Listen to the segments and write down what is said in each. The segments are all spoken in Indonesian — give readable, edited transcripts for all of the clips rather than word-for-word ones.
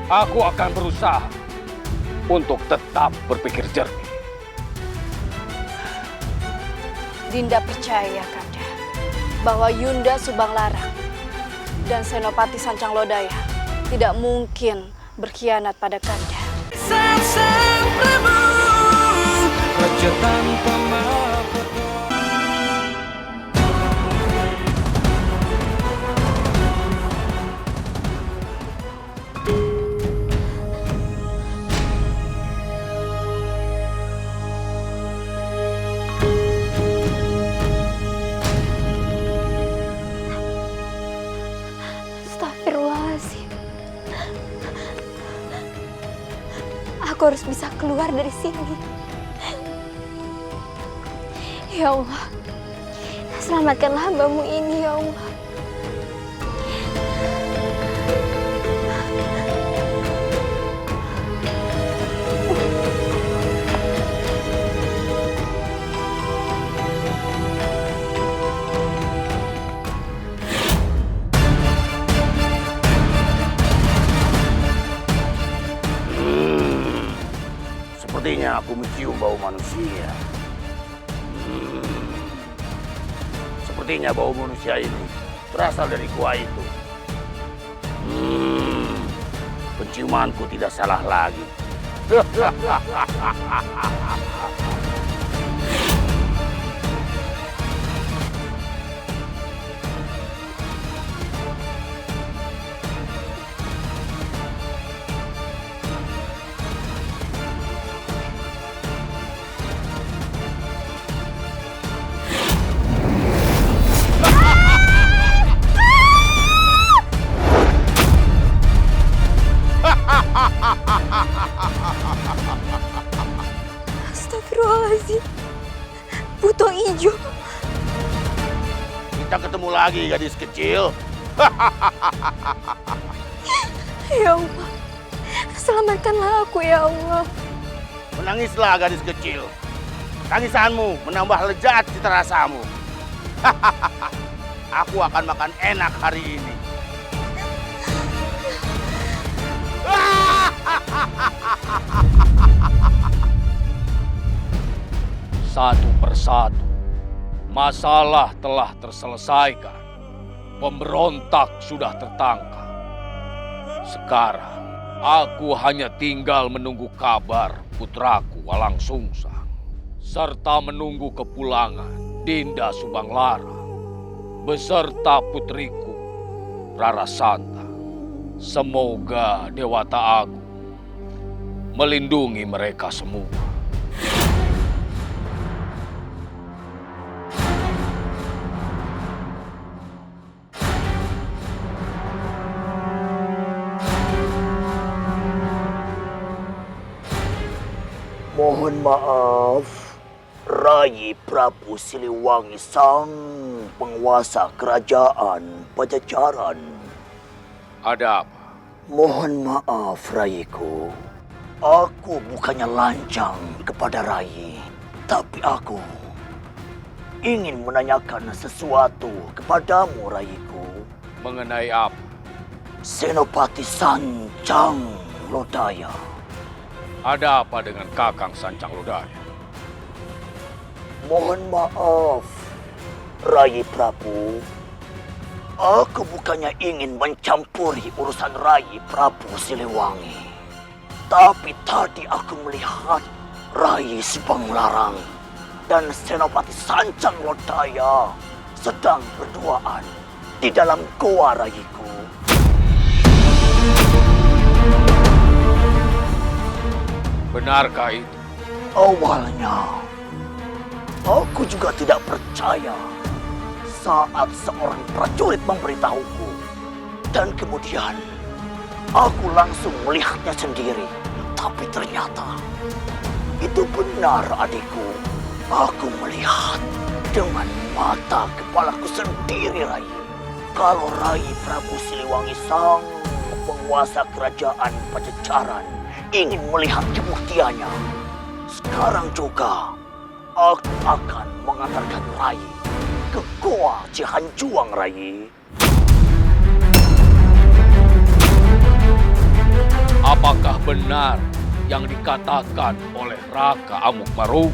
Aku akan berusaha untuk tetap berpikir jernih. Dinda percaya, Kanda, bahwa Yunda Subanglarang dan Senopati Sancanglodaya tidak mungkin berkhianat pada Kanda. Sang Prabu, raja tanpa mahkota. Astagfirullahaladzim. Aku harus bisa keluar dari sini. Ya Allah, selamatkanlah hambamu ini, ya Allah. Sepertinya aku mencium bau manusia. Sepertinya bau manusia ini berasal dari gua itu. Penciumanku tidak salah lagi. Astagfirullahaladzim. Buto Ijo. Kita ketemu lagi, gadis kecil. Ya Allah, selamatkanlah aku, ya Allah. Menangislah, gadis kecil. Tangisanmu menambah lezat cita rasamu. Aku akan makan enak hari ini. Satu persatu, masalah telah terselesaikan. Pemberontak sudah tertangkap. Sekarang, aku hanya tinggal menunggu kabar putraku Walang Sungsang, serta menunggu kepulangan Dinda Subanglarang beserta putriku Rara Santa. Semoga Dewata Agung melindungi mereka semua. Mohon maaf, Rai Prabu Siliwangi, sang penguasa kerajaan Pajajaran. Ada apa? Mohon maaf, Raiku. Aku bukannya lancang kepada Rai, tapi aku ingin menanyakan sesuatu kepadamu, Raiku. Mengenai apa? Senopati Sancanglodaya. Ada apa dengan Kakang Sancanglodaya? Mohon maaf, Rai Prabu. Aku bukannya ingin mencampuri urusan Rai Prabu Siliwangi. Tapi tadi aku melihat Rai Subanglarang dan Senopati Sancanglodaya sedang berduaan di dalam goa, Raiku. Benarkah itu? Awalnya, aku juga tidak percaya saat seorang prajurit memberitahuku. Dan kemudian, aku langsung melihatnya sendiri. Tapi ternyata, itu benar, adikku. Aku melihat dengan mata kepalaku sendiri, Rai. Kalau Rai Prabu Siliwangi, sang penguasa kerajaan Pajajaran, ingin melihat kebuktiannya, sekarang juga aku akan mengantarkan Rai ke Goa Cihanjuang, Rai. benar yang dikatakan oleh Raka Amukmarugun.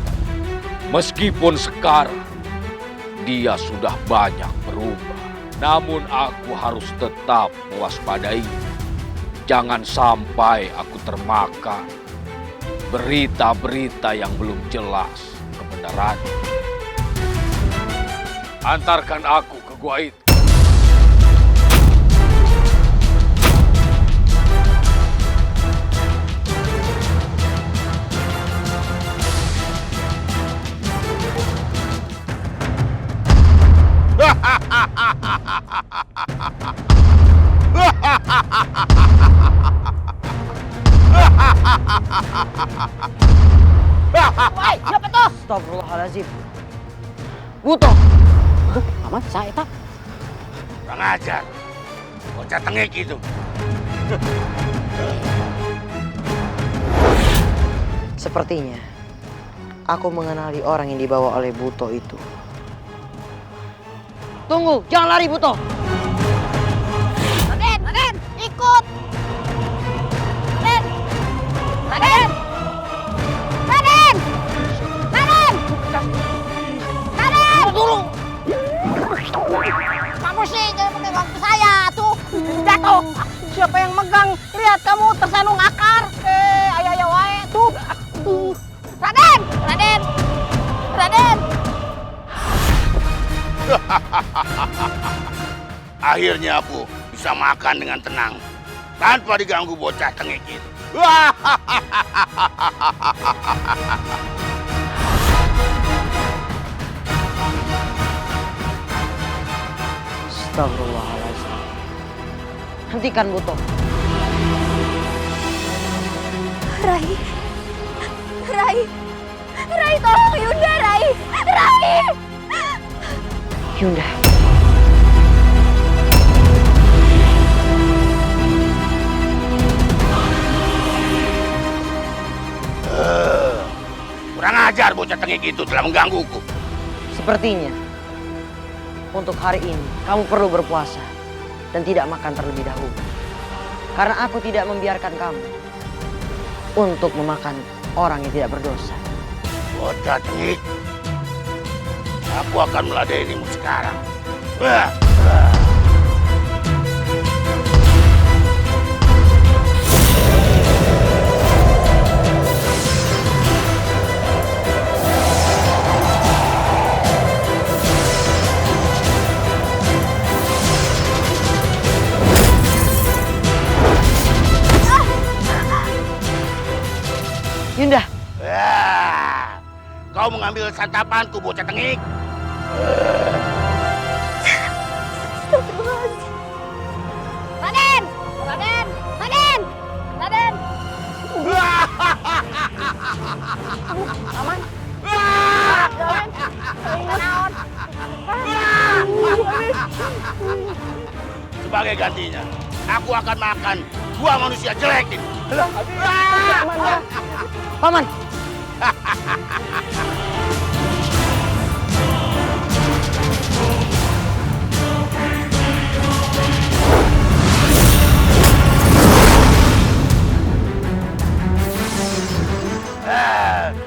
Meskipun sekarang dia sudah banyak berubah, namun aku harus tetap mewaspadai. Jangan sampai aku termakan berita-berita yang belum jelas kebenarannya. Antarkan aku ke gua itu. Woi, siapa tuh? Astagfirullahaladzim. Buto. Aman, saya tak. Kurang ajar. Bocah tengik itu. Sepertinya aku mengenali orang yang dibawa oleh Buto itu. Tunggu, jangan lari Buto. Raden, ikut. Raden, Raden, Raden, Raden, Raden. Tunggu. Kamu sih jangan pakai waktu saya tuh jatuh. Siapa yang megang? Lihat kamu tersandung akar. Ayo wae tuh. Raden, Raden, Raden. Akhirnya aku bisa makan dengan tenang tanpa diganggu bocah tengik itu. Astagfirullahaladzim. Hentikan Buto. Rai. Rai. Rai, tolong Yunda, Rai. Rai. Yunda. Kurang ajar bocah tengik itu telah menggangguku. Sepertinya untuk hari ini kamu perlu berpuasa dan tidak makan terlebih dahulu. Karena aku tidak membiarkan kamu untuk memakan orang yang tidak berdosa. Bocah tengik, aku akan meladenimu sekarang. Yunda. Kau mengambil santapanku, bocah tengik. Raden, Raden, Raden, Raden. Aman. Sebagai gantinya, aku akan makan dua manusia jelek ini. Paman.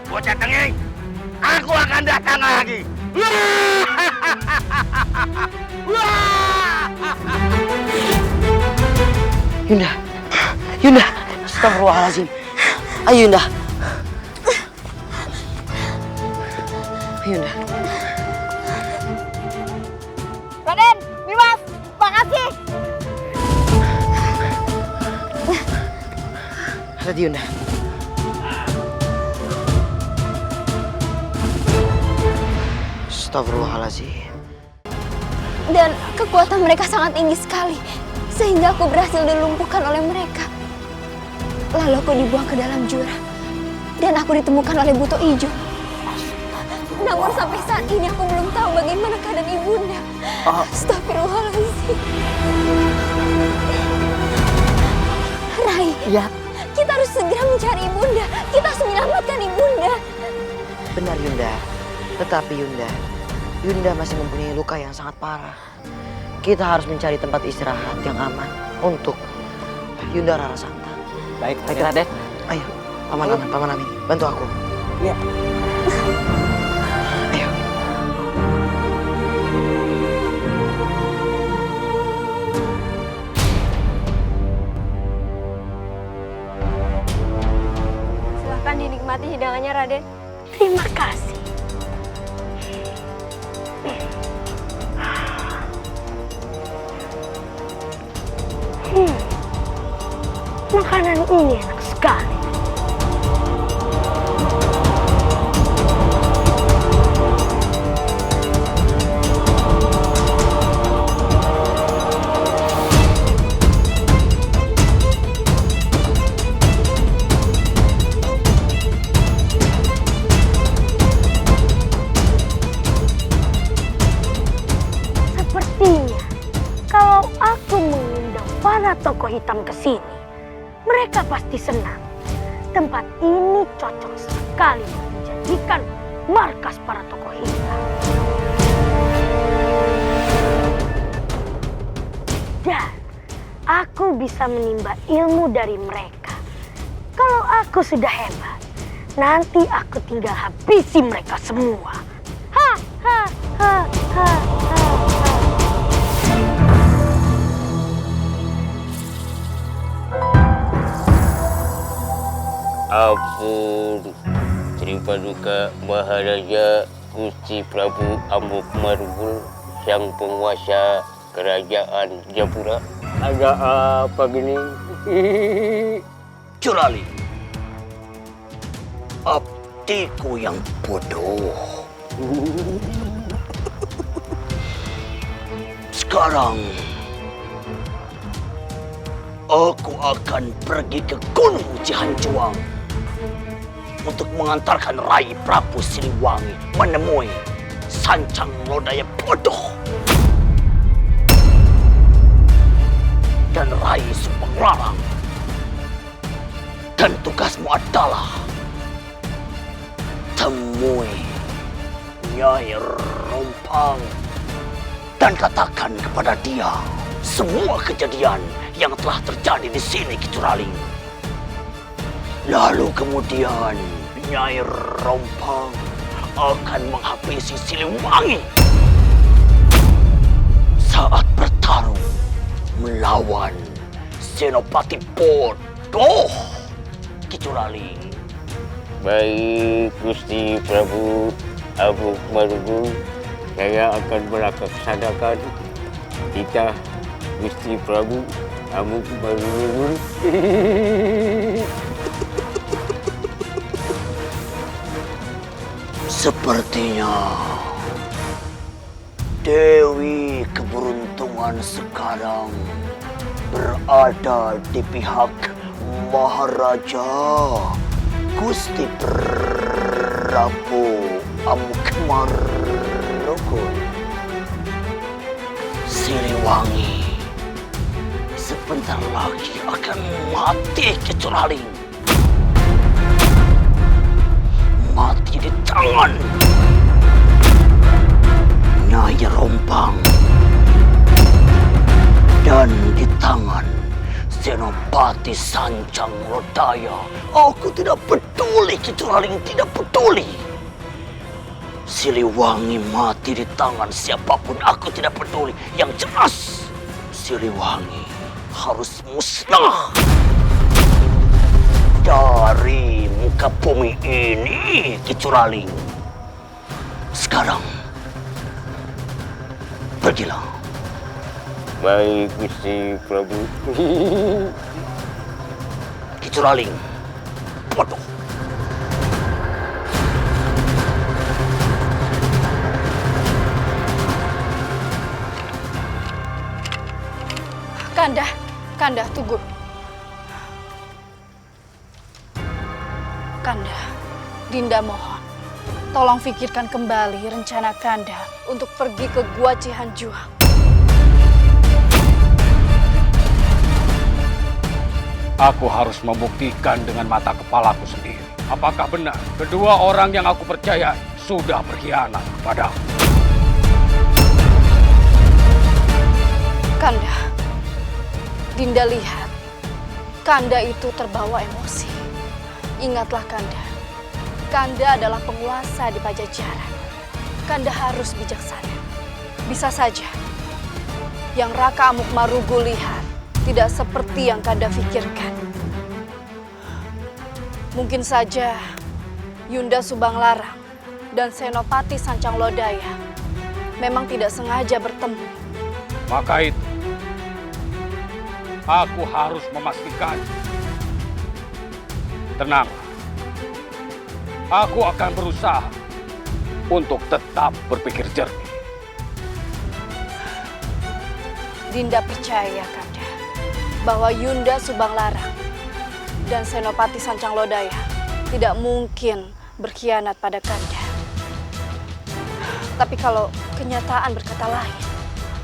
Bocah tengik, aku akan datang lagi. Yunda. Yunda. Astagfirullahaladzim. Ayo Yunda. Yunda. Raden, Bimas, makasih. Hati Yunda. Astagfirullahaladzim. Dan kekuatan mereka sangat tinggi sekali, sehingga aku berhasil dilumpuhkan oleh mereka. Lalu aku dibuang ke dalam jurang, dan aku ditemukan oleh Buto Ijo. Namun sampai saat ini aku belum tahu bagaimana keadaan ibunda. Astagfirullahaladzim. Rai, Ya, kita harus segera mencari ibunda. Kita harus menyelamatkan ibunda. benar Yunda. Tetapi Yunda masih mempunyai luka yang sangat parah. Kita harus mencari tempat istirahat yang aman untuk Yunda Rara Santang. Baik, Raden. Ayo, Paman Amin, bantu aku. Ya. Ayo. Silahkan dinikmati hidangannya, Raden. Terima kasih. Makanan ini enak sekali. Sepertinya kalau aku mengundang para tokoh hitam ke sini, mereka pasti senang. Tempat ini cocok sekali dijadikan markas para tokoh hitam. Dan aku bisa menimba ilmu dari mereka. Kalau aku sudah hebat, nanti aku tinggal habisi mereka semua. Ha ha ha ha ha. Ampun, Sri Paduka Maharaja Gusti Prabu Amukmarugul, sang penguasa kerajaan Japura. Ada apa gini? Curali, abdiku yang bodoh. Sekarang aku akan pergi ke Gunung Cihanjuang untuk mengantarkan Rai Prabu Siliwangi menemui Sancang Lodaya bodoh dan Rai Subanglarang. Dan tugasmu adalah temui Nyai Rompang dan katakan kepada dia semua kejadian yang telah terjadi di sini, Kicuraling. Lalu kemudian Nyai Rompang akan menghabisi Siliwangi saat bertarung melawan Senopati bodoh, Kicuraling. Baik, Gusti Prabu Amukmarugul, saya akan melaksanakan titah Gusti Prabu Amukmarugul. Sepertinya Dewi Keberuntungan sekarang berada di pihak Maharaja Gusti Prabu Amukmarugul. Siliwangi sebentar lagi akan mati, Kicuraling. Mati di tangan Nyai Rompang dan di tangan Senopati Sancang Lodaya. Aku tidak peduli, Kicuraling, tidak peduli. Siliwangi mati di tangan siapapun, aku tidak peduli. Yang jelas, Siliwangi harus musnah dari muka bumi ini, Kicuraling. Sekarang, pergilah. Baik, Gusti Prabu. Kicuraling, bodoh. Kanda, tunggu. Kanda, Dinda mohon, tolong pikirkan kembali rencana Kanda untuk pergi ke Gua Cihanjuang. Aku harus membuktikan dengan mata kepalaku sendiri. Apakah benar kedua orang yang aku percaya sudah berkhianat kepadaku? Kanda, Dinda lihat Kanda itu terbawa emosi. Ingatlah Kanda. Kanda adalah penguasa di Pajajaran. Kanda harus bijaksana. Bisa saja yang Raka Amukmarugul lihat tidak seperti yang Kanda pikirkan. Mungkin saja Yunda Subanglarang dan Senopati Sancanglodaya memang tidak sengaja bertemu. Maka itu, aku harus memastikan. Tenang, aku akan berusaha untuk tetap berpikir jernih. Dinda percaya, Kanda, bahwa Yunda Subanglarang dan Senopati Sancanglodaya tidak mungkin berkhianat pada Kanda. Tapi kalau kenyataan berkata lain,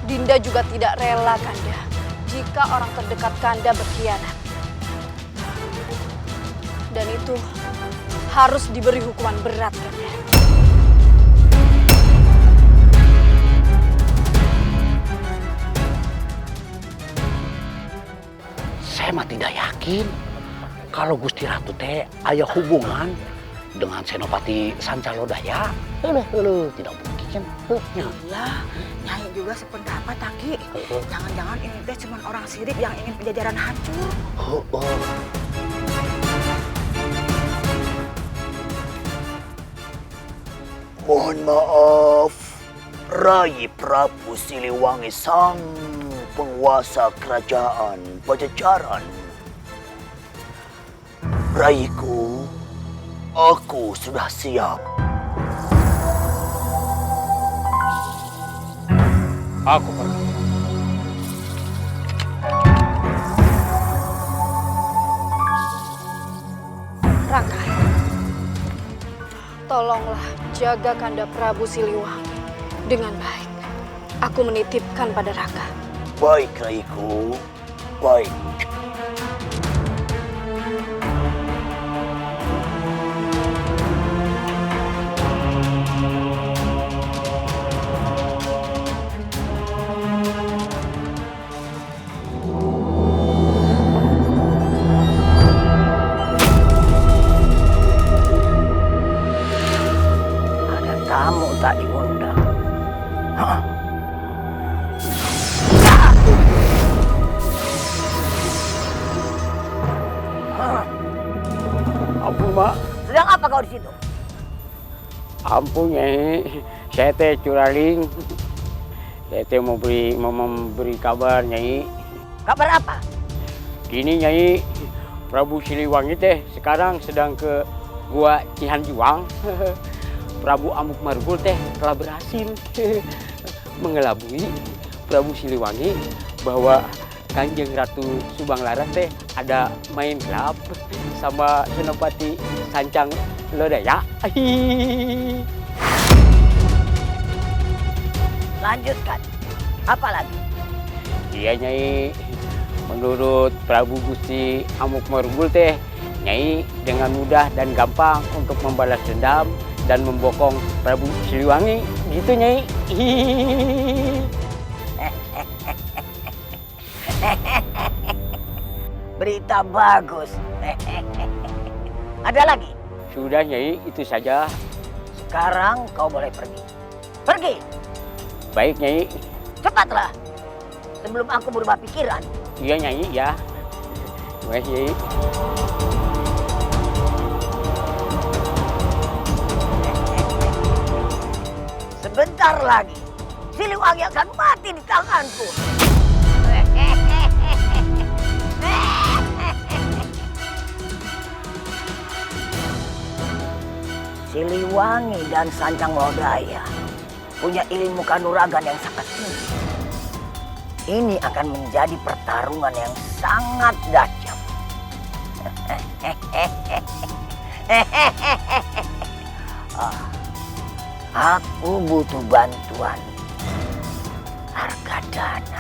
Dinda juga tidak rela, Kanda, jika orang terdekat Kanda berkhianat. Dan itu harus diberi hukuman berat, Kanda. Saya mah tidak yakin kalau Gusti Ratu teh aya hubungan dengan Senopati Sancanglodaya. Tidak mungkin. Lah, Nyai juga sependapat, Taki. Jangan-jangan ini teh cuma orang sirik yang ingin Pajajaran hancur. Mohon maaf, Rai Prabu Siliwangi sang penguasa kerajaan Pajajaran. Raiku, aku sudah siap. Aku pergi. Raka, tolonglah jaga Kanda Prabu Siliwangi dengan baik. Aku menitipkan pada Raka. Baik, Raiku. Baik. Ada tamu tak diundang. Hah? Ampun, Mak. Sedang apa kau di situ? Ampun, Nyai. Saya teh curaling. Saya teh mau memberi kabar, Nyai. Kabar apa? Gini, Nyai. Prabu Siliwangi teh sekarang sedang ke Gua Cihanjuang. Prabu Amukmarugul teh telah berhasil mengelabui Prabu Siliwangi bahwa Kanjeng Ratu Subanglarang teh ada main gelap sama Senopati Sancanglodaya. Lanjutkan. Apa lagi? Iya, Nyai. Menurut Prabu Gusti Amukmarugul teh, Nyai dengan mudah dan gampang untuk membalas dendam dan membokong Prabu Siliwangi. Gitu, Nyai. Berita bagus. Ada lagi? Sudah, Nyai, itu saja. Sekarang kau boleh pergi. Pergi! Baik, Nyai. Cepatlah. Sebelum aku berubah pikiran. Iya, Nyai, ya. Baik, Nyai. Sebentar lagi, Siliwangi akan mati di tanganku. Siliwangi dan Sancanglodaya punya ilmu kanuragan yang sangat tinggi. Ini akan menjadi pertarungan yang sangat dahsyat. Aku butuh bantuan Argadana.